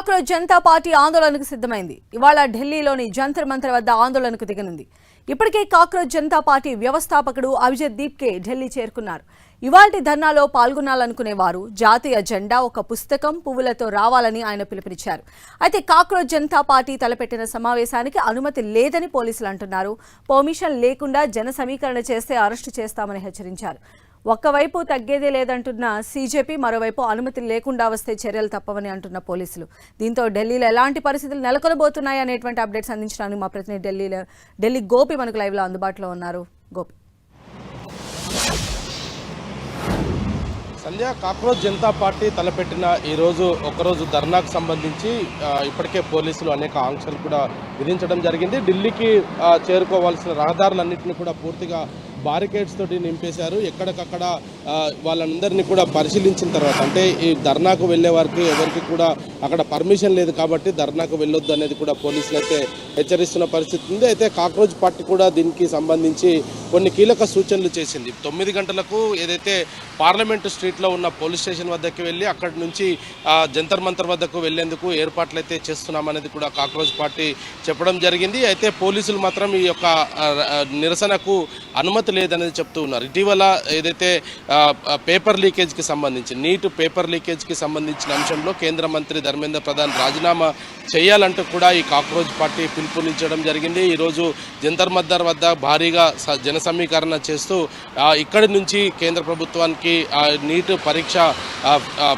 Cockroach Janata party ఆందోళనకు సిద్ధమైంది. ఇవాళ ఢిల్లీలోని జంతర్ మంతర్ వద్ద ఆందోళనకు దిగనుంది. ఇప్పటికే కాక్రోచ్ జనతా పార్టీ వ్యవస్థాపకుడు అభిజిత్ దీప్కే ఢిల్లీ చేరుకున్నారు. ఇవాల్టి ధర్నాలో పాల్గొనాలనుకునే వారు జాతీయ జెండా, ఒక పుస్తకం, పువ్వులతో రావాలని ఆయన పిలుపునిచ్చారు. అయితే కాక్రోచ్ జనతా పార్టీ తలపెట్టిన సమావేశానికి అనుమతి లేదని పోలీసులు అంటున్నారు. పర్మిషన్ లేకుండా జన సమీకరణ చేస్తే అరెస్టు చేస్తామని హెచ్చరించారు. ఒక్కవైపు తగ్గేదే లేదంటున్న సీజేపీ, మరోవైపు అనుమతి లేకుండా వస్తే చర్యలు తప్పవని అంటున్న పోలీసులు. దీంతో ఢిల్లీలో ఎలాంటి పరిస్థితులు నెలకొనబోతున్నాయి అనేటువంటి అప్డేట్స్ అందించడానికి మా ప్రతినిధి ఢిల్లీ గోపి మనకు లైవ్ లో అందుబాటులో ఉన్నారు. గోపి, సంధ్య, కాక్రోచ్ జనతా పార్టీ తలపెట్టిన ఈరోజు ఒకరోజు ధర్నాకు సంబంధించి ఇప్పటికే పోలీసులు అనేక ఆంక్షలు కూడా విధించడం జరిగింది. ఢిల్లీకి చేరుకోవాల్సిన రహదారులన్నింటినీ కూడా పూర్తిగా బారికేడ్స్ తోటి నింపేశారు. ఎక్కడికక్కడ వాళ్ళందరినీ కూడా పరిశీలించిన తర్వాత, అంటే ఈ ధర్నాకు వెళ్లే వారికి ఎవరికి కూడా అక్కడ పర్మిషన్ లేదు కాబట్టి ధర్నాకు వెళ్ళొద్దు అనేది కూడా పోలీసులు అయితే హెచ్చరిస్తున్న పరిస్థితి ఉంది. అయితే కాక్రోచ్ పార్టీ కూడా దీనికి సంబంధించి కొన్ని కీలక సూచనలు చేసింది. 9 గంటలకు ఏదైతే పార్లమెంటు స్ట్రీట్లో ఉన్న పోలీస్ స్టేషన్ వద్దకు వెళ్ళి అక్కడి నుంచి జంతర్ మంతర్ వద్దకు వెళ్లేందుకు ఏర్పాట్లు అయితే చేస్తున్నామనేది కూడా కాక్రోచ్ పార్టీ చెప్పడం జరిగింది. అయితే పోలీసులు మాత్రం ఈ యొక్క నిరసనకు అనుమతి లేదనేది చెప్తూ ఉన్నారు. ఇటీవల ఏదైతే పేపర్ లీకేజ్కి సంబంధించి, నీట్ పేపర్ లీకేజ్కి సంబంధించిన అంశంలో కేంద్ర మంత్రి ధర్మేంద్ర ప్రధాన్ రాజీనామా చేయాలంటూ కూడా ఈ కాక్రోచ్ పార్టీ పిలుపునిచ్చడం జరిగింది. ఈరోజు జంతర్ మంతర్ వద్ద భారీగా జన సమీకరణ చేస్తూ ఇక్కడి నుంచి కేంద్ర ప్రభుత్వానికి నీట్ పరీక్ష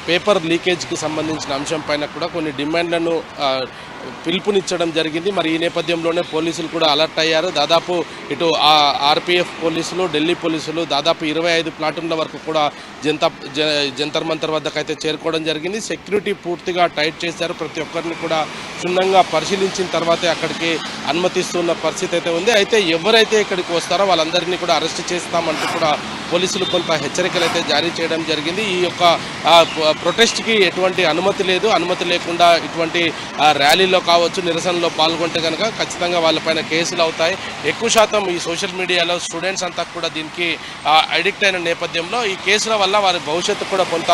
పేపర్ లీకేజ్కి సంబంధించిన అంశం పైన కూడా కొన్ని డిమాండ్లను పిలుపునిచ్చడం జరిగింది. మరి ఈ నేపథ్యంలోనే పోలీసులు కూడా అలర్ట్ అయ్యారు. దాదాపు ఇటు ఆర్పీఎఫ్ పోలీసులు, ఢిల్లీ పోలీసులు దాదాపు 25 ప్లాటూన్ల వరకు కూడా జంతర్ మంతర్ వద్దకైతే చేరుకోవడం జరిగింది. సెక్యూరిటీ పూర్తిగా టైట్ చేశారు. ప్రతి ఒక్కరిని కూడా క్షుణ్ణంగా పరిశీలించిన తర్వాతే అక్కడికి అనుమతిస్తున్న పరిస్థితి అయితే ఉంది. అయితే ఎవరైతే ఇక్కడికి వస్తారో వాళ్ళందరినీ కూడా అరెస్ట్ చేస్తామంటూ కూడా పోలీసులు కొంత హెచ్చరికలు అయితే జారీ చేయడం జరిగింది. ఈ యొక్క ప్రొటెస్ట్కి ఎటువంటి అనుమతి లేదు. అనుమతి లేకుండా ఇటువంటి ర్యాలీలో కావచ్చు, నిరసనలో పాల్గొంటే కనుక ఖచ్చితంగా వాళ్ళపైన కేసులు అవుతాయి. ఎక్కువ శాతం ఈ సోషల్ మీడియాలో స్టూడెంట్స్ అంతా కూడా దీనికి అడిక్ట్ అయిన నేపథ్యంలో ఈ కేసుల వల్ల వారి భవిష్యత్తు కూడా కొంత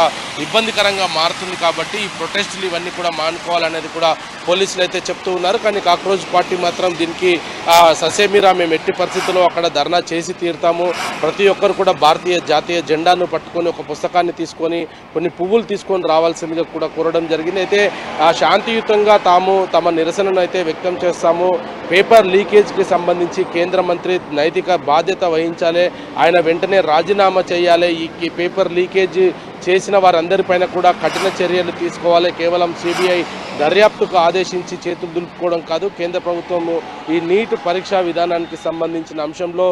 ఇబ్బందికరంగా మారుతుంది. కాబట్టి ఈ ప్రొటెస్టులు ఇవన్నీ కూడా మానుకోవాలనేది కూడా పోలీసులు అయితే చెప్తూ ఉన్నారు. కానీ కాక్రోచ్ పార్టీ మాత్రం దీనికి ససేమిరా మేము ఎట్టి పరిస్థితుల్లో అక్కడ ధర్నా చేసి తీరుతాము, ప్రతి ఒక్కరు కూడా భారతీయ జాతీయ జెండాను పట్టుకొని ఒక పుస్తకాన్ని తీసుకొని కొన్ని పువ్వులు తీసుకొని రావాల్సిందిగా కూడా కోరడం జరిగింది. అయితే శాంతియుతంగా తమ నిరసనను అయితే వ్యక్తం చేస్తాము. పేపర్ లీకేజ్కి సంబంధించి కేంద్ర మంత్రి నైతిక బాధ్యత వహించాలి, ఆయన వెంటనే రాజీనామా చేయాలి. ఈ పేపర్ లీకేజ్ చేసిన వారందరిపైన కూడా కఠిన చర్యలు తీసుకోవాలి. కేవలం సిబిఐ దర్యాప్తుకు ఆదేశించి చేతులు దులుపుకోవడం కాదు. కేంద్ర ప్రభుత్వం ఈ నీట్ పరీక్షా విధానానికి సంబంధించిన అంశంలో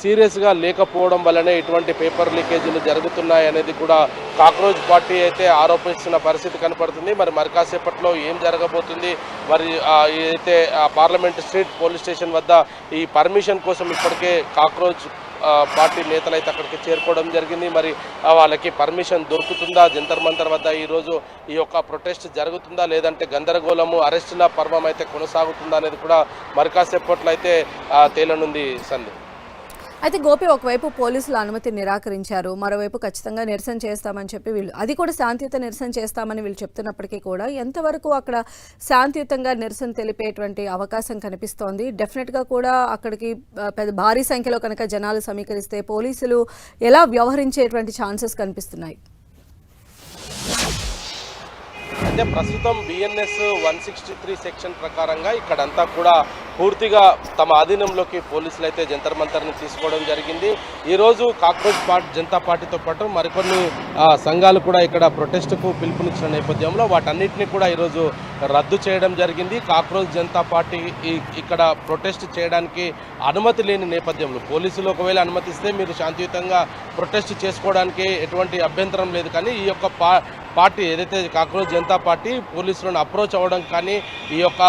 సీరియస్గా లేకపోవడం వల్లనే ఇటువంటి పేపర్ లీకేజీలు జరుగుతున్నాయి అనేది కూడా కాక్రోచ్ పార్టీ అయితే ఆరోపిస్తున్న పరిస్థితి కనపడుతుంది. మరి కాసేపట్లో ఏం జరగబోతుంది? మరి ఏదైతే పార్లమెంట్ స్ట్రీట్ పోలీస్ స్టేషన్ వద్ద ఈ పర్మిషన్ కోసం ఇప్పటికే కాక్రోచ్ పార్టీ నేతలు అయితే అక్కడికి చేరుకోవడం జరిగింది. మరి వాళ్ళకి పర్మిషన్ దొరుకుతుందా? జంతర్ మంతర్ వద్ద ఈరోజు ఈ యొక్క ప్రొటెస్ట్ జరుగుతుందా, లేదంటే గందరగోళము, అరెస్టుల పర్వం అయితే కొనసాగుతుందా అనేది కూడా మరి కాసేపట్లో అయితే తేలనుంది. సంధి, అయితే గోపి, ఒకవైపు పోలీసులు అనుమతి నిరాకరించారు, మరోవైపు ఖచ్చితంగా నిరసన చేస్తామని చెప్పి అది కూడా శాంతియుత నిరసన చేస్తామని వీళ్ళు చెప్తున్నప్పటికీ కూడా ఎంతవరకు అక్కడ శాంతియుతంగా నిరసన తెలిపేటువంటి అవకాశం కనిపిస్తోంది? డెఫినెట్గా కూడా అక్కడికి పెద్ద భారీ సంఖ్యలో కనుక జనాలు సమీకరిస్తే పోలీసులు ఎలా వ్యవహరించేటువంటి ఛాన్సెస్ కనిపిస్తున్నాయి? అంటే ప్రస్తుతం బిఎన్ఎస్ 163 సెక్షన్ ప్రకారంగా ఇక్కడంతా కూడా పూర్తిగా తమ ఆధీనంలోకి పోలీసులు అయితే జంతర్ మంతర్ని తీసుకోవడం జరిగింది. ఈరోజు కాక్రోచ్ జనతా పార్టీతో పాటు మరికొన్ని సంఘాలు కూడా ఇక్కడ ప్రొటెస్ట్కు పిలుపునిచ్చిన నేపథ్యంలో వాటన్నిటిని కూడా ఈరోజు రద్దు చేయడం జరిగింది. కాక్రోచ్ జనతా పార్టీ ఇక్కడ ప్రొటెస్ట్ చేయడానికి అనుమతి లేని నేపథ్యంలో పోలీసులు ఒకవేళ అనుమతిస్తే మీరు శాంతియుతంగా ప్రొటెస్ట్ చేసుకోవడానికి ఎటువంటి అభ్యంతరం లేదు. కానీ ఈ యొక్క పార్టీ ఏదైతే కాక్రోచ్ జనతా పార్టీ పోలీసులను అప్రోచ్ అవ్వడం కానీ ఈ యొక్క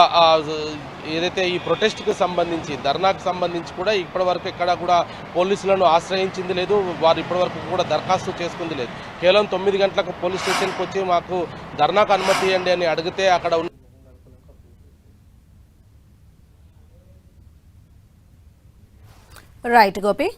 ఏదైతే ఈ ప్రొటెస్ట్కి సంబంధించి, ధర్నాకు సంబంధించి కూడా ఇప్పటివరకు ఎక్కడ కూడా పోలీసులను ఆశ్రయించింది లేదు. వారు ఇప్పటివరకు కూడా దరఖాస్తు చేసుకుంది లేదు. కేవలం 9 గంటలకు పోలీస్ స్టేషన్కి వచ్చి మాకు ధర్నాకు అనుమతి ఇవ్వండి అని అడిగితే అక్కడ ఉన్న రైట్ గోపి.